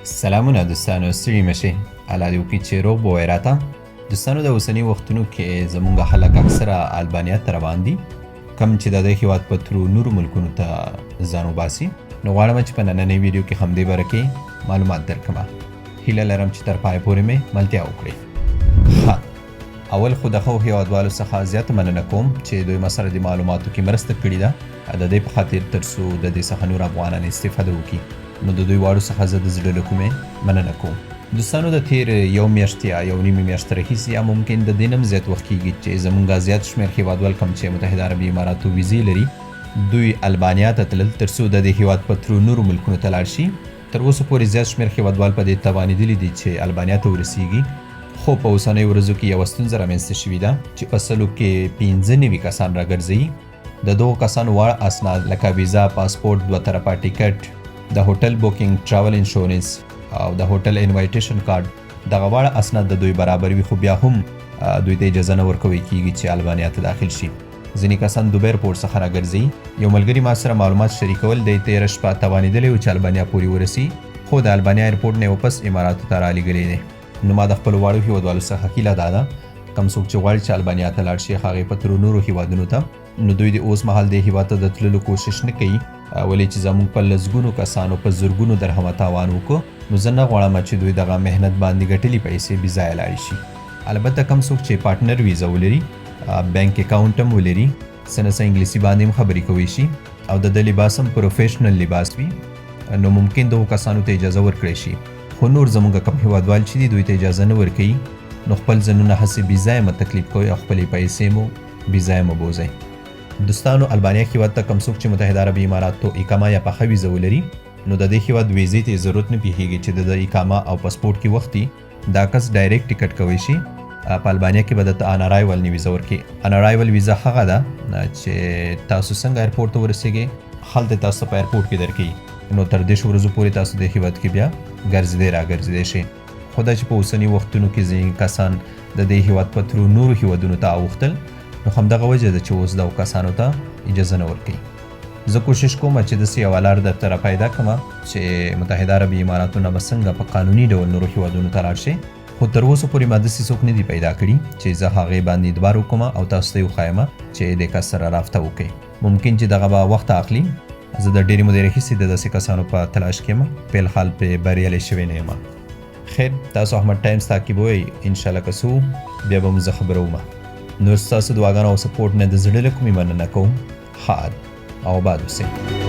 سلامونه دوستانو، ستړي مشئ. الله دې وکړي چې روغ به وئ راته. دوستانو، د اوسني وختونو کې زموږ خلک اکثره البانیا ته روان دي، کم چې د دې هېواد په ترو نورو ملکونو ته ځان وباسي. نو غواړم چې په نننۍ ویډیو کې همدې باره کې معلومات درکړم. هیله لرم چې تر پایه پورې مې ملتیا وکړئ. اول خو د ښو هېوادوالو څخه زیاته مننه کوم چې دوی ما سره د معلوماتو کې مرسته کړې ده، د دې په خاطر تر څو د دې څخه نور افغانان استفاده وکړي. نو د دوی واړو څخه زه د زړه له کومې مننه کوم. دوستانو، د تیر یو میاشت یا یو نیمې میاشت راهیسې یا ممکن د دې نه هم زیات وخت کېږي چې زموږ زیات شمېر هېوادوال کوم چې متحده عربي اماراتو ویزې لري، دوی البانیا ته تلل تر څو د دې هېواد په ترو نورو ملکونو ته لاړ شي. تر اوسه پورې زیات شمېر هېوادوال په دې توانېدلي دي چې البانیا ته ورسیږي، خو په اوسنیو ورځو کې یوه ستونزه رامنځته شوې ده چې په سلو کې 95 کسان راګرځوي. د دغو کسانو واړه اسناد لکه ویزا، پاسپورټ، دوه طرفه ټیکټ، د هوټل بوکینګ، ټراول انشورنس او د هوټل انوایټیشن کارت، دغه واړه اسناد د دوی برابر وي، خو بیا هم دوی ته اجازه نه ورکوي کېږي چې البانیا ته داخل شي. ځینې کسان دوبۍ ایرپورټ څخه راګرځي. یو ملګري ما سره معلومات شریکول، دی تېره شپه توانېدلی و چې البانیا پورې ورسي، خو د البانیا ایرپورټ نه واپس اماراتو ته رالېږلی دی. نو ما د خپلو واړو هېوادوالو څخه هیله دا ده، کوم څوک چې غواړي چې البانیا ته لاړ شي، هغې په ترو نورو هېوادونو ته، نو دوی د اوس مهال دې هېواد ته د تللو کوشش نه کوي، ولې چې زموږ په لسګونو کسانو په زرګونو درهمه تاوان وکړو. نو زه نه غواړم چې دوی دغه محنت باندې ګټلې پیسې بې ځایه لاړې شي. البته کوم څوک چې پارټنر ویزه ولري، بینک اکاونټ هم ولري، څه نه څه انګلیسي باندې هم خبرې کوی شي او د ده لباس هم پروفیشنل لباس وي، نو ممکن دغو کسانو ته اجازه ورکړی شي. خو نور زموږ کوم هېوادوال چې دي، دوی ته اجازه نه ورکوي. نو خپل ځانونه هسې بې ځایه مه تکلیف کوئ او خپلې پیسې مو بې ځایه مه بوځئ. دوستانو، البانیا هېواد ته کوم څوک چې متحده عربي اماراتو اقامه یا پخه ویزه ولري، نو د دې هېواد ویزې ته ضرورت نه پېښېږي چې د اقامه او پاسپورټ کې وخت وي. دا کس ډایرکټ ټکټ کوی شي. په البانیا کې به درته ان ارایول نه ویزه ورکړي. ان ارایول ویزه هغه ده چې تاسو څنګه ایرپورټ ته ورسېږئ، هلته تاسو په ایرپورټ کې درکوي. نو تر دېرشو ورځو پورې تاسو د هېواد کې بیا ګرځېدی راګرځېدی شئ. خو دا چې په اوسني وختونو کې ځینې کسان د دې هېواد په ترو نورو هېوادونو ته اوښتل، نو همدغه وجه ده چې اوس دغو کسانو ته اجازه نه ورکوي. زه کوشش کوم چې داسې یوه لار درته را پیدا کړم چې متحده عربي اماراتو نه به څنګه په قانوني ډول نورو هېوادونو ته لاړ شئ. خو تر اوسه پورې ما داسې څوک نه دي پیدا کړي چې زه هغې باندې اعتبار وکړم او تاسو ته یې وښایم چې دې کس سره رابطه وکړئ. ممکن چې دغه به وخت اخلي. زه د ډېرې مودې راهیسې د داسې کسانو په تلاش کې یم، په الحال پرې بریالی شوی نه یم. خیر، تاسو احمد ټایمز تعقیبوئ، انشاءالله که څه بیا به مو زه خبروم. نو ستاسو دعاګانو او سپورټ نه د زړه له کومې مننه کوم. ښاد او آباد اوسئ.